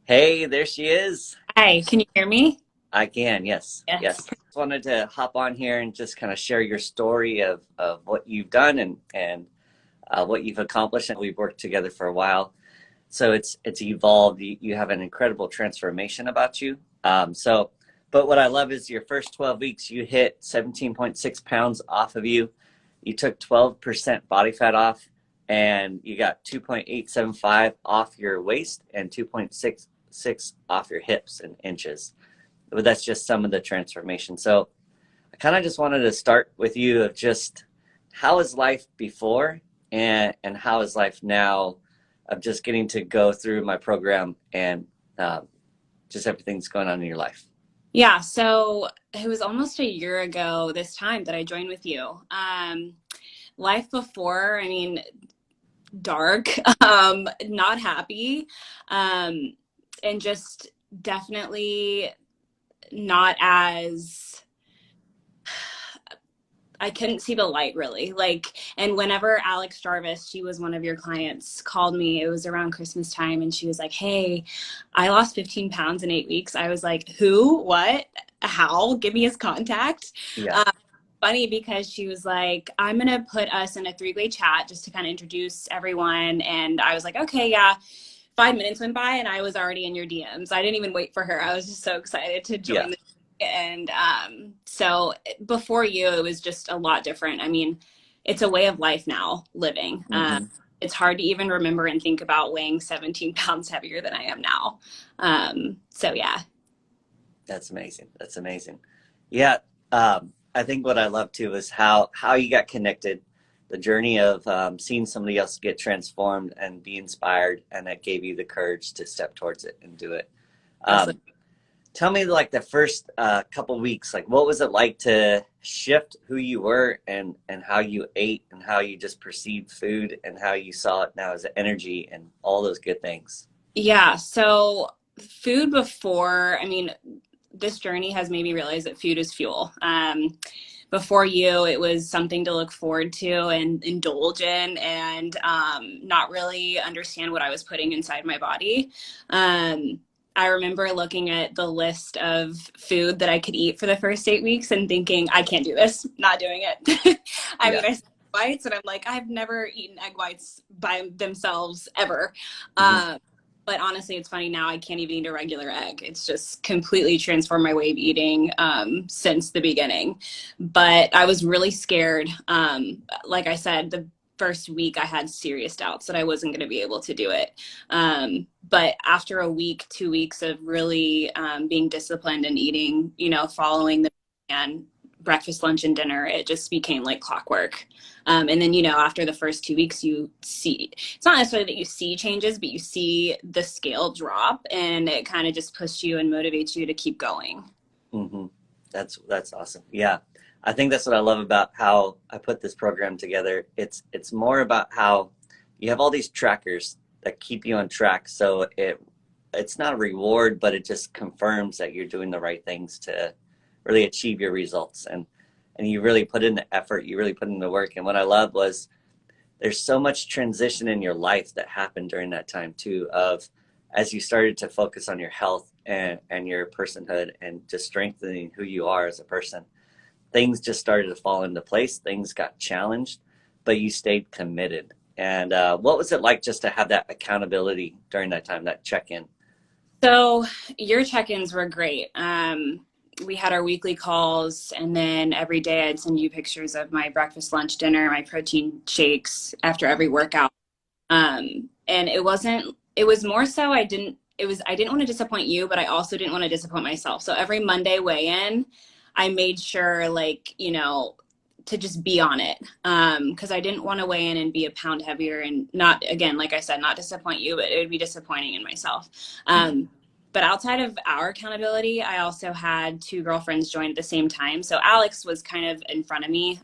Hey, there she is. Hi, can you hear me? I can, yes, Yes. yes. Just wanted to hop on here and just kind of share your story of what you've done and what you've accomplished. And we've worked together for a while, so it's evolved. You have an incredible transformation about you. But what I love is your first 12 weeks, you hit 17.6 pounds off of you. You took 12% body fat off, and you got 2.875 off your waist and 2.66 off your hips in inches. But that's just some of the transformation. So I kind of just wanted to start with you of just how is life before and how is life now of just getting to go through my program and just everything's going on in your life. Yeah, so it was almost a year ago this time that I joined with you. Life before, I mean, dark, not happy, um, and just definitely not as I couldn't see the light really. And whenever Alex Jarvis, she was one of your clients, called me, it was around Christmas time, and she was like, "Hey, I lost 15 pounds in 8 weeks." I was like, "Who? What? How? Give me his contact." Yeah. Um, Funny because she was like, "I'm going to put us in a three-way chat just to kind of introduce everyone." And I was like, "Okay, yeah." 5 minutes went by and I was already in your DMs. I didn't even wait for her. I was just so excited to Yeah. join the and so before you, it was just a lot different. I mean, it's a way of life now, living. Hmm. It's hard to even remember and think about weighing 17 pounds heavier than I am now. So yeah. That's amazing. That's amazing. Yeah. I think what I love too is how you got connected, the journey of seeing somebody else get transformed and be inspired, and that gave you the courage to step towards it and do it. Um, Absolutely. Tell me, like the first couple weeks, like what was it like to shift who you were and how you ate and how you just perceived food and how you saw it now as energy and all those good things. Yeah. So food before, I mean, this journey has made me realize that food is fuel. Before you, it was something to look forward to and indulge in and not really understand what I was putting inside my body. I remember looking at the list of food that I could eat for the first 8 weeks and thinking, I can't do this, not doing it. I mean, Yeah. I said whites and I'm like, I've never eaten egg whites by themselves ever. Hmm. Um, but honestly, it's funny now. I can't even eat a regular egg. It's just completely transformed my way of eating since the beginning. But I was really scared. Like I said, the first week I had serious doubts that I wasn't going to be able to do it. But after a week, 2 weeks of really being disciplined and eating, following the plan, breakfast, lunch, and dinner, it just became like clockwork. And then, after the first 2 weeks, you see, it's not necessarily that you see changes, but you see the scale drop and it kind of just pushes you and motivates you to keep going. Hmm. That's awesome. Yeah. I think that's what I love about how I put this program together. It's more about how you have all these trackers that keep you on track. So it's not a reward, but it just confirms that you're doing the right things to really achieve your results. And you really put in the effort, you really put in the work. And what I love was there's so much transition in your life that happened during that time too, of as you started to focus on your health and your personhood and just strengthening who you are as a person, things just started to fall into place. Things got challenged, but you stayed committed. And what was it like just to have that accountability during that time, that check-in? So your check-ins were great. We had our weekly calls, and then every day I'd send you pictures of my breakfast, lunch, dinner, my protein shakes after every workout. And it was more so I didn't want to disappoint you, but I also didn't want to disappoint myself. So every Monday weigh in, I made sure, like, to just be on it. Because I didn't want to weigh in and be a pound heavier and not, again, like I said, not disappoint you, but it would be disappointing in myself. Mhm. But outside of our accountability, I also had two girlfriends join at the same time. So Alex was kind of in front of me,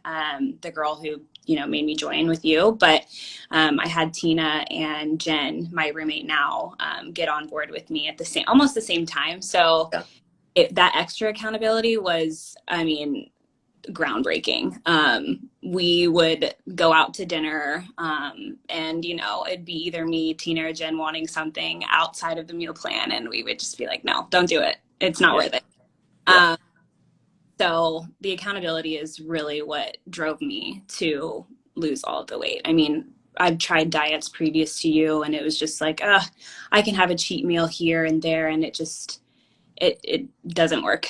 the girl who, made me join with you. But I had Tina and Jen, my roommate now, get on board with me at almost the same time. So Yeah. that extra accountability was, I mean, groundbreaking. We would go out to dinner, and it'd be either me, Tina, or Jen wanting something outside of the meal plan, and we would just be like, no, don't do it. It's not Yeah. worth it. Yeah. Um, so the accountability is really what drove me to lose all of the weight. I mean, I've tried diets previous to you, and it was just like, I can have a cheat meal here and there, and it doesn't work.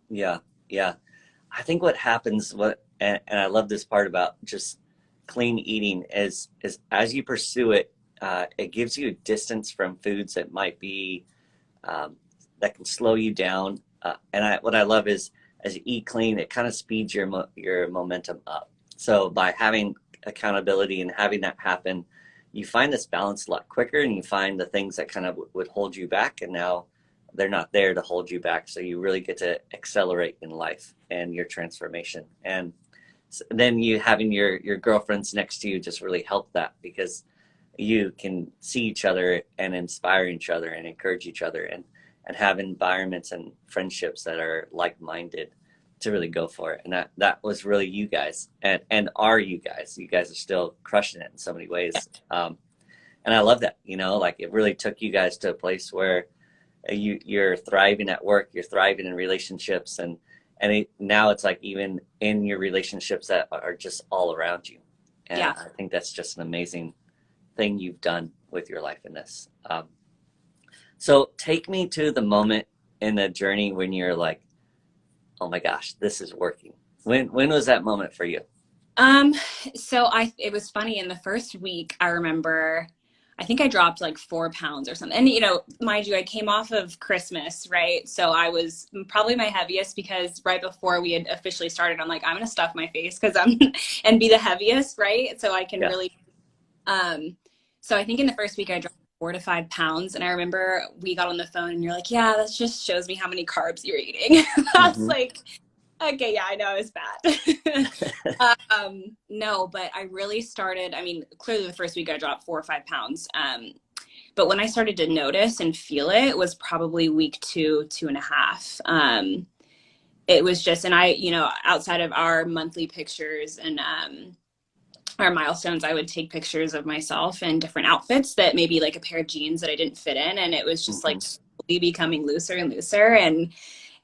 Yeah. Yeah. I think what happens, and I love this part about just clean eating is as you pursue it, it gives you a distance from foods that might be um, that can slow you down. What I love is as you eat clean, it kind of speeds your momentum up. So by having accountability and having that happen, you find this balance a lot quicker, and you find the things that kind of would hold you back, and now they're not there to hold you back. So you really get to accelerate in life and your transformation. And then you having your girlfriends next to you just really help that, because you can see each other and inspire each other and encourage each other, and have environments and friendships that are like-minded to really go for it. And that was really you guys, and are you guys. You guys are still crushing it in so many ways. And I love that, like it really took you guys to a place where you're thriving at work, you're thriving in relationships, and now it's like even in your relationships that are just all around you. And Yeah. I think that's just an amazing thing you've done with your life in this. So take me to the moment in the journey when you're like, oh my gosh, this is working. When was that moment for you? Um, so it was funny in the first week, I remember, I think I dropped like 4 pounds or something. And, mind you, I came off of Christmas, right? So I was probably my heaviest, because right before we had officially started, I'm like, I'm going to stuff my face and be the heaviest, right? So I can Yeah. really, um, so I think in the first week I dropped 4 to 5 pounds. And I remember we got on the phone and you're like, yeah, that just shows me how many carbs you're eating. I was Hmm. like, okay, yeah, I know it's bad. No, but I really started, I mean, clearly the first week I dropped 4 or 5 pounds. But when I started to notice and feel it was probably week 2, 2.5. It was just, and outside of our monthly pictures and our milestones, I would take pictures of myself in different outfits that maybe like a pair of jeans that I didn't fit in. And it was just like Hmm. slowly becoming looser and looser.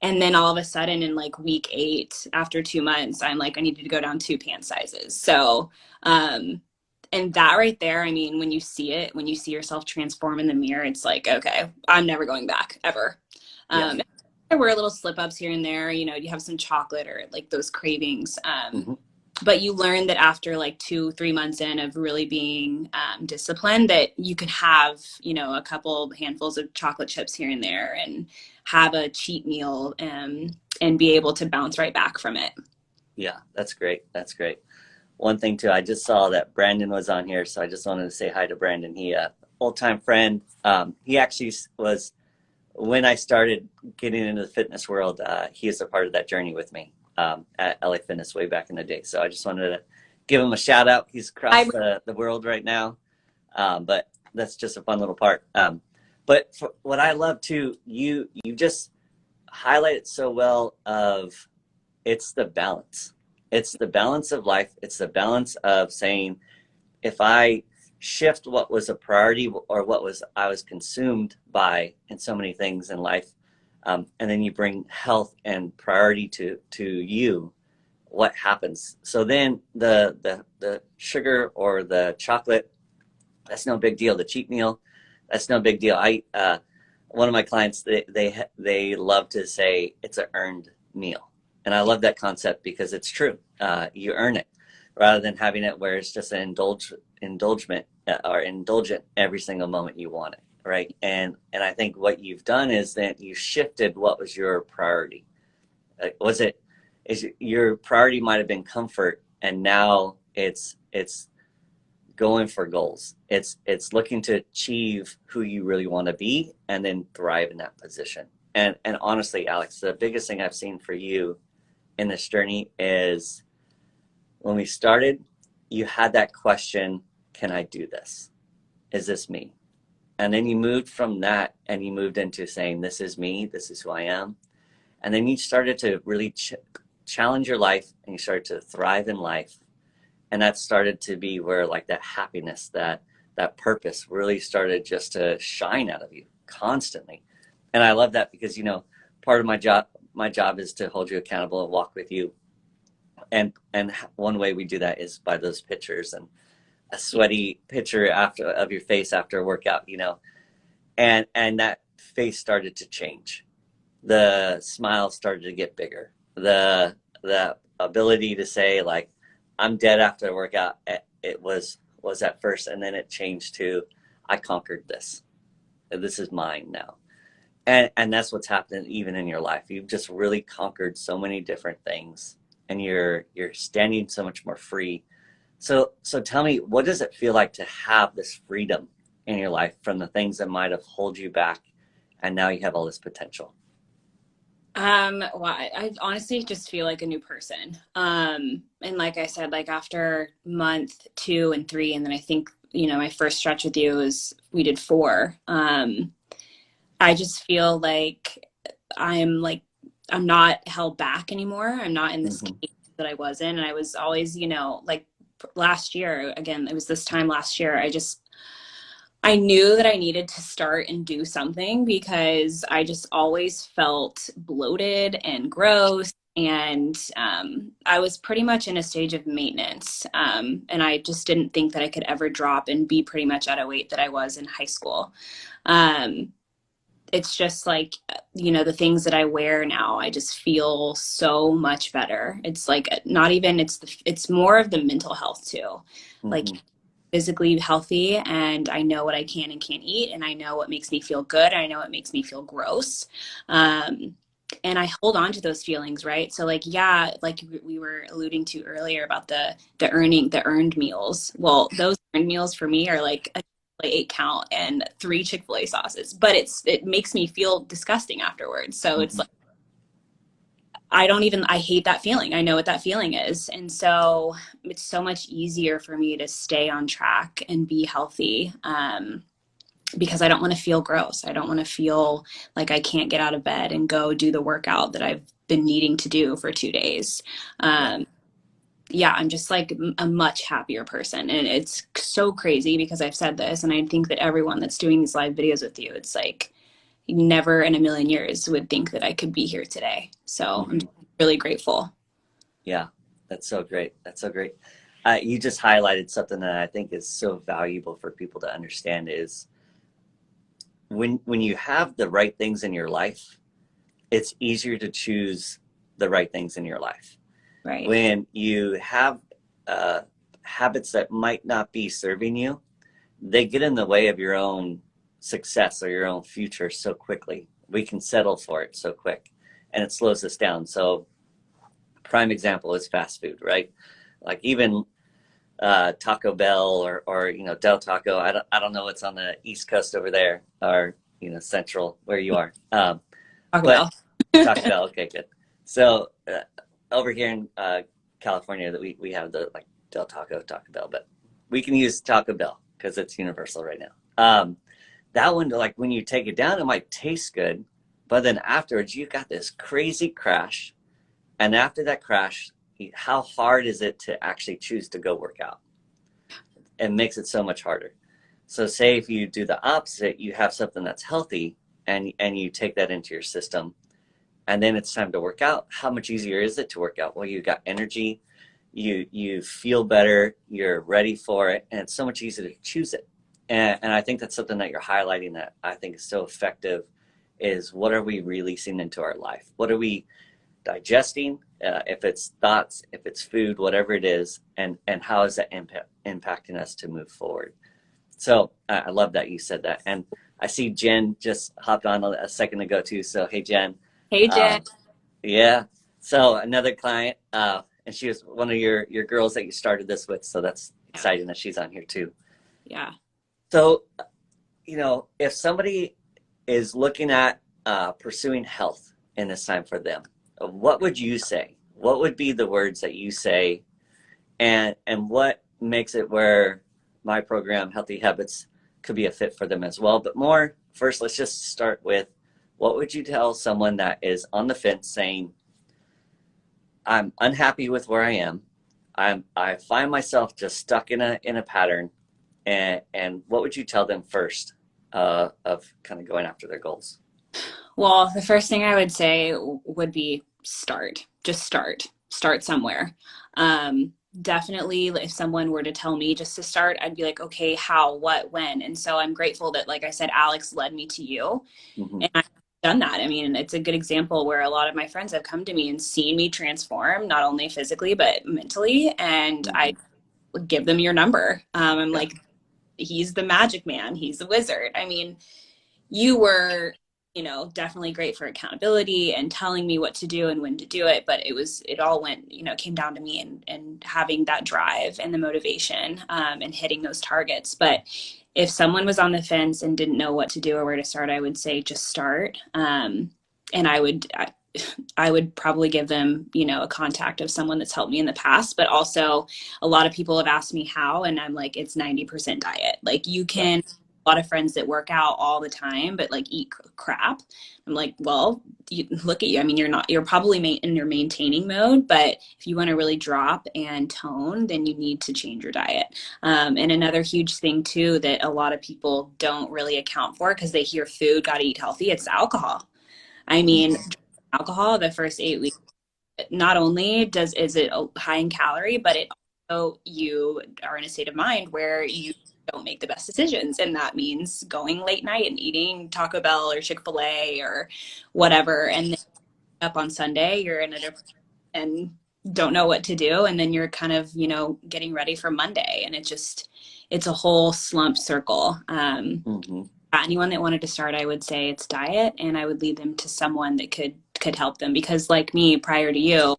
And then all of a sudden in like week 8, after 2 months, I'm like, I needed to go down 2 pant sizes. So, and that right there, I mean, when you see it, when you see yourself transform in the mirror, it's like, okay, I'm never going back ever. Yeah. There were little slip ups here and there, you have some chocolate or like those cravings. Hmm. But you learn that after like 2, 3 months in of really being disciplined, that you could have, a couple handfuls of chocolate chips here and there and have a cheat meal, and be able to bounce right back from it. Yeah, that's great. That's great. One thing too, I just saw that Brandon was on here, so I just wanted to say hi to Brandon. He, old time friend. He actually was when I started getting into the fitness world. He is a part of that journey with me at LA Fitness way back in the day. So I just wanted to give him a shout out. He's across I the world right now, but that's just a fun little part. But for, what I love too, you just highlight it so well of it's the balance. It's the balance of life. It's the balance of saying, if I shift what was a priority or what was I was consumed by in so many things in life, and then you bring health and priority to you, what happens? So then the sugar or the chocolate, that's no big deal. The cheat meal, that's no big deal. One of my clients, they love to say it's an earned meal, and I love that concept because it's true. You earn it rather than having it where it's just an indulgement or indulgent every single moment you want it, right? And I think what you've done is that you shifted what was your priority. Was it is your priority might have been comfort, and now it's going for goals. It's looking to achieve who you really want to be and then thrive in that position. And honestly, Alex, the biggest thing I've seen for you in this journey is when we started, you had that question, can I do this? Is this me? And then you moved from that and you moved into saying, this is me, this is who I am. And then you started to really challenge your life and you started to thrive in life. And that started to be where like that happiness, that purpose really started just to shine out of you constantly. And I love that because, you know, part of my job is to hold you accountable and walk with you. And one way we do that is by those pictures, and a sweaty picture after of your face after a workout, you know, and that face started to change. The smile started to get bigger. The ability to say like, I'm dead after a workout, it was at first, and then it changed to, I conquered this. This is mine now. And that's what's happening even in your life. You've just really conquered so many different things, and you're standing so much more free. So tell me, what does it feel like to have this freedom in your life from the things that might have held you back, and now you have all this potential? Well, I honestly just feel like a new person. And like I said, like after month 2 and 3, and then I think, you know, my first stretch with you was we did 4. I just feel like I'm not held back anymore. I'm not in this Mm-hmm. cage that I was in. And I was always, you know, like last year, again, it was this time last year, I knew that I needed to start and do something because I just always felt bloated and gross. And I was pretty much in a stage of maintenance. And I just didn't think that I could ever drop and be pretty much at a weight that I was in high school. Um, it's just like, you know, the things that I wear now, I just feel so much better. It's like not even, it's more of the mental health too. Like Mm-hmm. physically healthy, and I know what I can and can't eat, and I know what makes me feel good, and I know what makes me feel gross. And I hold on to those feelings, right? So like, yeah, like we were alluding to earlier about the earned meals. Well, those earned meals for me are like a 8 count and 3 Chick-fil-A sauces, but it makes me feel disgusting afterwards. So it's Mm-hmm. like, I hate that feeling. I know what that feeling is. And so it's so much easier for me to stay on track and be healthy. Because I don't want to feel gross. I don't want to feel like I can't get out of bed and go do the workout that I've been needing to do for 2 days. Yeah. Yeah, I'm just like a much happier person. And it's so crazy because I've said this, and I think that everyone that's doing these live videos with you, it's like never in a million years would think that I could be here today. So I'm Mm-hmm. just really grateful. Yeah, that's so great. That's so great. You just highlighted something that I think is so valuable for people to understand is when you have the right things in your life, it's easier to choose the right things in your life. Right. When you have uh, habits that might not be serving you, they get in the way of your own success or your own future so quickly. We can settle for it so quick, and it slows us down. So prime example is fast food, right? Like even Taco Bell or you know, Del Taco. I don't know what's on the East Coast over there, or you know, Central where you are. Talk But about. Taco Bell, okay, good. So over here in California, that we have the like Del Taco, Taco Bell, but we can use Taco Bell because it's universal right now. That one, like when you take it down, it might taste good, but then afterwards you got this crazy crash, and after that crash, how hard is it to actually choose to go work out? It makes it so much harder. So say if you do the opposite, you have something that's healthy, and you take that into your system, and then it's time to work out. How much easier is it to work out? Well, you got energy, you feel better, you're ready for it, and it's so much easier to choose it. And I think that's something that you're highlighting that I think is so effective is what are we releasing into our life? What are we digesting? If it's thoughts, if it's food, whatever it is, and how is that impacting us to move forward? So I love that you said that. And I see Jen just hopped on a second ago too. So hey, Jen. Hey, Jen. Um, yeah. So another client, and she was one of your girls that you started this with. So that's Yeah. exciting that she's on here too. Yeah. So, you know, if somebody is looking at pursuing health in this time for them, what would you say? What would be the words that you say, and what makes it where my program, Healthy Habits, could be a fit for them as well? But more, first, let's just start with what would you tell someone that is on the fence saying, I'm unhappy with where I am. I find myself just stuck in a pattern. And what would you tell them first of kind of going after their goals? Well, the first thing I would say would be start. Just start. Start somewhere. Definitely, if someone were to tell me just to start, I'd be like, okay, how, what, when? And so I'm grateful that, like I said, Alex led me to you. Hmm. And I've done that. I mean, it's a good example where a lot of my friends have come to me and seen me transform, not only physically, but mentally. And I Hmm. would give them your number. I'm Yeah. like, he's the magic man, he's the wizard. I mean, you were, definitely great for accountability and telling me what to do and when to do it, but it all went, came down to me and having that drive and the motivation, and hitting those targets. But if someone was on the fence and didn't know what to do or where to start, I would say just start. And I would probably give them, a contact of someone that's helped me in the past. But also, a lot of people have asked me how, and I'm like, it's 90% diet. Like, you Yeah. can, a lot of friends that work out all the time, but like eat crap. I'm like, well, look at you. I mean, you're probably in your maintaining mode, but if you want to really drop and tone, then you need to change your diet. And another huge thing too that a lot of people don't really account for because they hear food, got to eat healthy. It's alcohol. I mean, Hmm. alcohol the first 8 weeks, not only is it high in calorie, but it also, you are in a state of mind where you don't make the best decisions, and that means going late night and eating Taco Bell or Chick-fil-A or whatever, and then up on Sunday you're in a depression and don't know what to do, and then you're kind of, getting ready for Monday, and it's a whole slump circle. Hmm. Anyone that wanted to start, I would say it's diet, and I would lead them to someone that could help them, because like me, prior to you,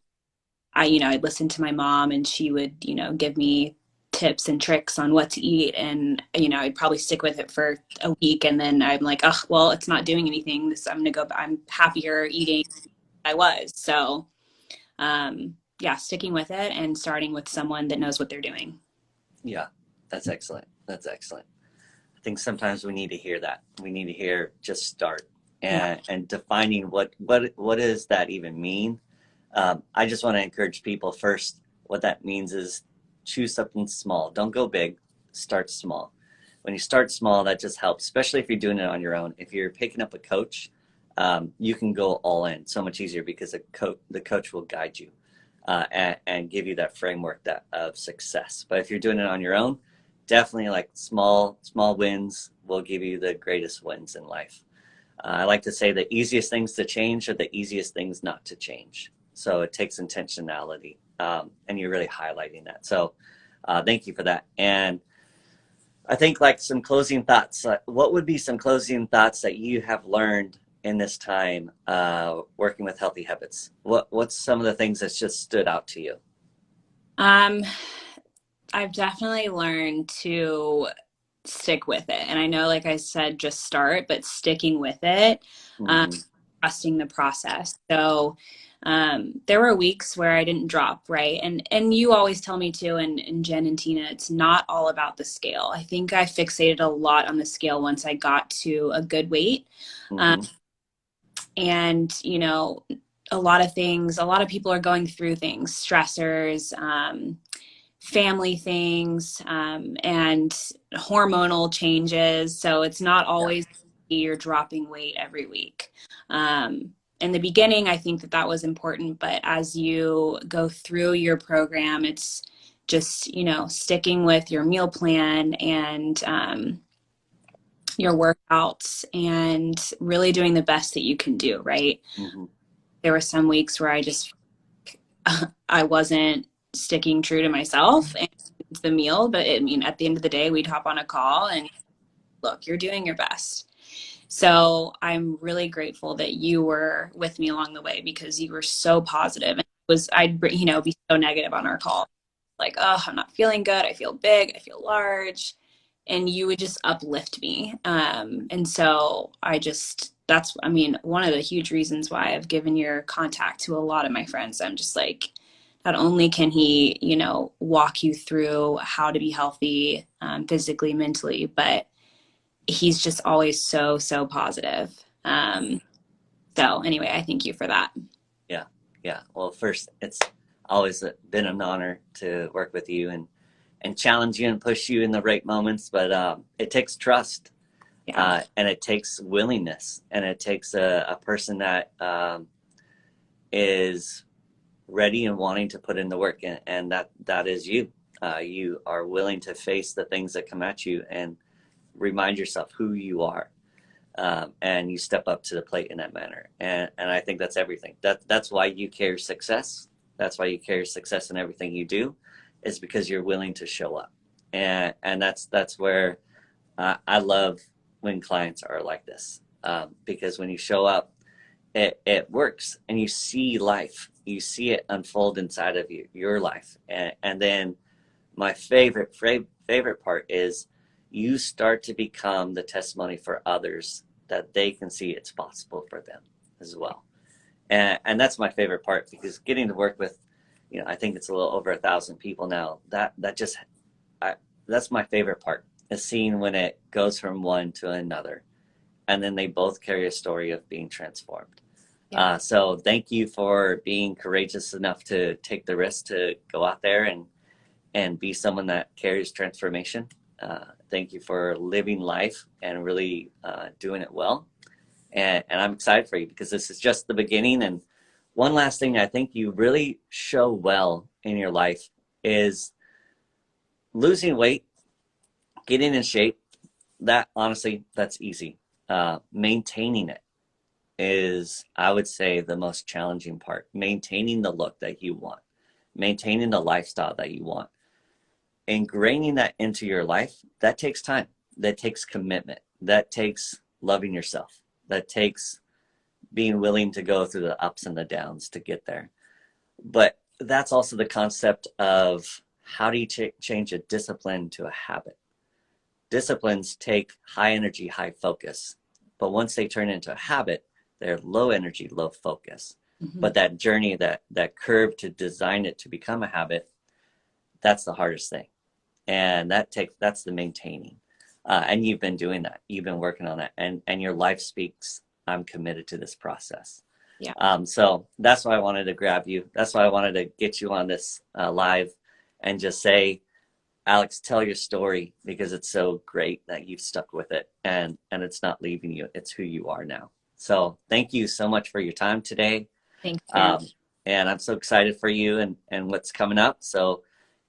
I'd listen to my mom, and she would, give me tips and tricks on what to eat, and I'd probably stick with it for a week, and then I'm like, oh well, it's not doing anything. I'm happier eating than I was. So yeah, sticking with it and starting with someone that knows what they're doing. Yeah. That's excellent. That's excellent. I think sometimes we need to hear that. We need to hear just start Yeah. and defining what does that even mean. I just want to encourage people first. What that means is choose something small. Don't go big. Start small. When you start small, that just helps, especially if you're doing it on your own. If you're picking up a coach, you can go all in so much easier because the coach will guide you and give you that framework of success. But if you're doing it on your own, definitely like small wins will give you the greatest wins in life. I like to say the easiest things to change are the easiest things not to change. So it takes intentionality, and you're really highlighting that. So thank you for that. And I think like some closing thoughts. What would be some closing thoughts that you have learned in this time working with Healthy Habits? What's some of the things that's just stood out to you? Um, I've definitely learned to stick with it. And I know, like I said, just start, but sticking with it, um, Hmm. trusting the process. So there were weeks where I didn't drop, right? And you always tell me too, and Jen and Tina, it's not all about the scale. I think I fixated a lot on the scale once I got to a good weight. Um, Hmm. and, a lot of things, a lot of people are going through things, stressors, family things, and hormonal changes. So it's not Yeah. always you're dropping weight every week. In the beginning, I think that was important, but as you go through your program, it's just, sticking with your meal plan and your workouts and really doing the best that you can do, right? Hmm. There were some weeks where I wasn't sticking true to myself and the meal, but I mean, at the end of the day, we'd hop on a call and look, you're doing your best. So I'm really grateful that you were with me along the way, because you were so positive. And I'd, be so negative on our call. Like, oh, I'm not feeling good. I feel big. I feel large. And you would just uplift me. And so I mean, one of the huge reasons why I've given your contact to a lot of my friends. I'm just like, not only can he, walk you through how to be healthy, physically, mentally, but he's just always so positive. So anyway, I thank you for that. Yeah. Yeah. Well, first, always been an honor to work with you and challenge you and push you in the right moments. But it takes trust, Yeah. and it takes willingness, and it takes a person that is ready and wanting to put in the work, and that is you. You are willing to face the things that come at you and remind yourself who you are, and you step up to the plate in that manner. And I think that's everything. That's why you carry success. That's why you carry success in everything you do, is because you're willing to show up. And that's where I love when clients are like this, because when you show up, it works, and you see life. You see it unfold inside of you, your life, and then my favorite part is you start to become the testimony for others, that they can see it's possible for them as well. And that's my favorite part, because getting to work with, I think it's a little over 1,000 people now. That's my favorite part, is seeing when it goes from one to another, and then they both carry a story of being transformed. Yeah. So thank you for being courageous enough to take the risk to go out there and be someone that carries transformation. Thank you for living life and really doing it well. And I'm excited for you, because this is just the beginning. And one last thing I think you really show well in your life is losing weight, getting in shape. That, honestly, that's easy. Maintaining it is, I would say, the most challenging part. Maintaining the look that you want, maintaining the lifestyle that you want, ingraining that into your life, that takes time. That takes commitment. That takes loving yourself. That takes being willing to go through the ups and the downs to get there. But that's also the concept of, how do you change a discipline to a habit? Disciplines take high energy, high focus. But once they turn into a habit, they're low energy, low focus. Mm-hmm. But that journey, that curve to design it to become a habit, that's the hardest thing. And that's the maintaining. And you've been doing that. You've been working on that. And your life speaks, I'm committed to this process. Yeah. So that's why I wanted to grab you. That's why I wanted to get you on this live and just say, Alex, tell your story, because it's so great that you've stuck with it, and it's not leaving you. It's who you are now. So thank you so much for your time today. Thanks, man. And I'm so excited for you and what's coming up. So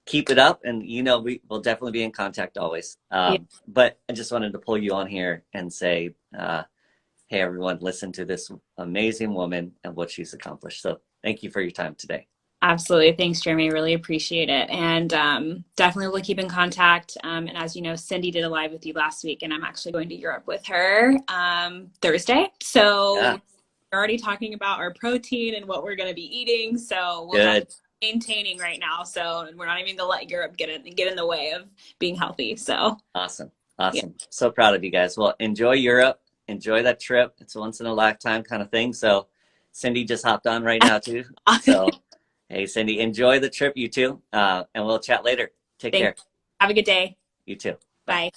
keep it up, and we will definitely be in contact always. Yeah. But I just wanted to pull you on here and say, hey, everyone, listen to this amazing woman and what she's accomplished. So thank you for your time today. Absolutely. Thanks, Jeremy. Really appreciate it. And definitely we'll keep in contact. And as you know, Cindy did a live with you last week, and I'm actually going to Europe with her Thursday. So Yeah. we're already talking about our protein and what we're going to be eating. So we'll Good. maintaining right now. So we're not even going to let Europe get in the way of being healthy. So Awesome. yeah. So proud of you guys. Well, enjoy Europe. Enjoy that trip. It's a once in a lifetime kind of thing. So Cindy just hopped on right now too. So hey, Cindy, enjoy the trip, you too. And we'll chat later. Take care. Have a good day. You too. Bye.